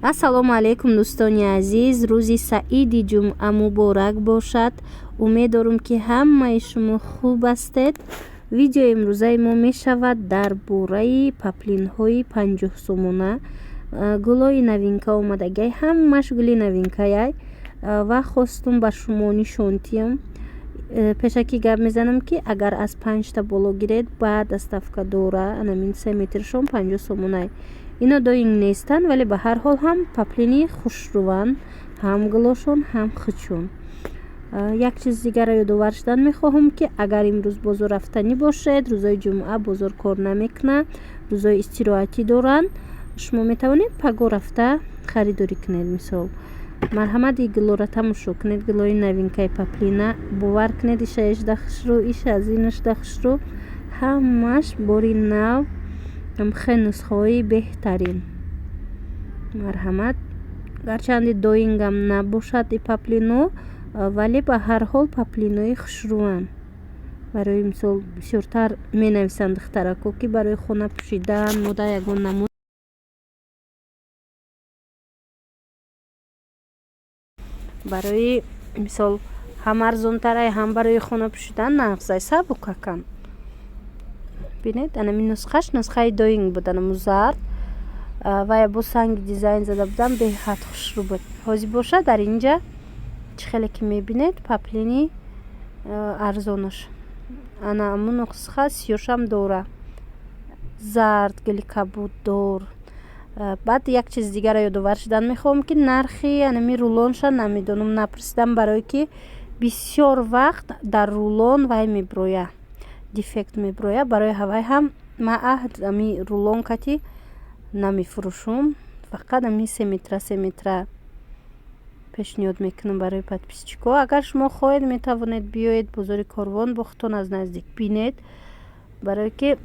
ассалому алайкум дӯстони азиз, рӯзи саиди ҷумъа муборак бошад. Умед дорам ки ҳамаи шумо хуб ҳастед. Видеои имрӯзаи мо мешавад дар бораи паплинҳои 50 сомона. Гулҳои навинка омадагай, ҳамаш гули навинкаяй ва хостум ба шумо нишонтиям. Пешакӣ гап мезанам ки агар аз 5 та боло гиред баъд доставка дора. Анамин 3 метршон 50 сомонай. Ино доинг нестанд, вале ба ҳар ҳол ҳам паплини хушрӯванд, ҳам гулошон, ҳам хичун. Як чиз дигарро ёдовар шудан мехоҳам ки агар имрӯз бозор рафтанӣ бошед, рӯзои ҷумъа бозор кор намекунад, рӯзои истироҳатӣ доранд, шумо метавонед паго рафта харидорӣ кунед. Мисол марҳамат ин гулҳоро тамошо кунед, гулҳои новинкаи паплина. бовар кунед иша 18 хушрӯ, иша аз ин 18 хушрӯ, ҳамаш бори нав, хе нусхаҳои беҳтарин. Марҳамат, гарчанде доингам набошад и паплино, вале ба ҳар ҳол паплинои хушрӯванд. Барои мисол бисёртар менависанд духтарако ки барои хона пӯшидан мода ягон намуд. Барои мисол ҳам арзонтарай, ҳам барои хона пӯшидан нағзай сабукакам. Бинед, анамин нусхаш нусхаи доинг буд, анаму зард ва я босанги дизайн зада будам, беҳад хушрӯ буд. Ҳозир боша дар инҷа чӣ хеле ки мебинед паплини арзонаш. Ана аму нусха сиёшам дора, зард гули кабуддор. Баъд як чиз дигарро ёдовар шудан мехоҳам ки нархи анами рулонша намедонам, напурсидам, барое ки бисёр вақт дар рулон вай меброя, дефект меброя. Барои ҳавай ҳам ман аҳд ами рулон кати намефурӯшум, фақат ами 3 метра пешниҳод мекунам барои подписчикҳо. Агар шумо хоҳед, метавонед биёед бозори Корвон бохтон аз наздик бинед, барое ки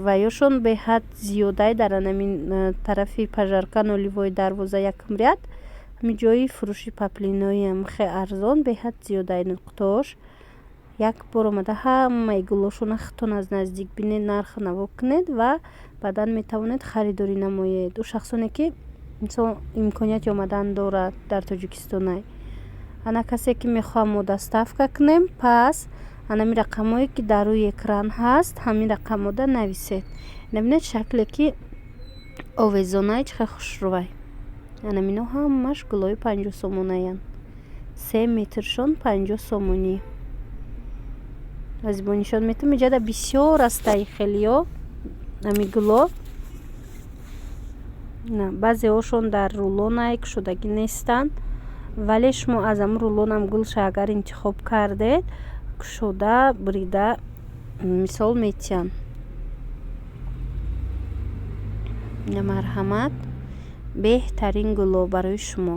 ваёшон беҳад зиёдай дар анамин тарафи пажарка ноливои дарвоза якум ряд, ҳами ҷои фурӯши паплинои хе арзон, беҳад зиёдай нуқтош. Як бор омада ҳамаи гулошона хитон аз наздик бинед, нарх наво кунед ва баъдан метавонед харидорӣ намоед. ӯ шахсоне ки мисол имконияти омадан дорад дар Тоҷикистонай. Ана касе ки мехоҳам мо доставка кунем, пас анами рақамҳое ки дар рӯи экран ҳаст, ҳамин рақамода нависед. набинед шакле ки овезонай чӣ хел хушрӯвай. Анамино ҳамаш гулҳои 50 сомонаянд. 3 метршон 50 сомонӣ. Азибо нишон метавонам, иҷада бисёр астаи хелиё ами гулҳо. Баъзеҳошон дар рулонай кушодагӣ нестанд, вале шумо аз аму рулонам гулша агар интихоб кардед, кушода брида мисол метиҳанд. Марҳамат, беҳтарин гулҳо барои шумо.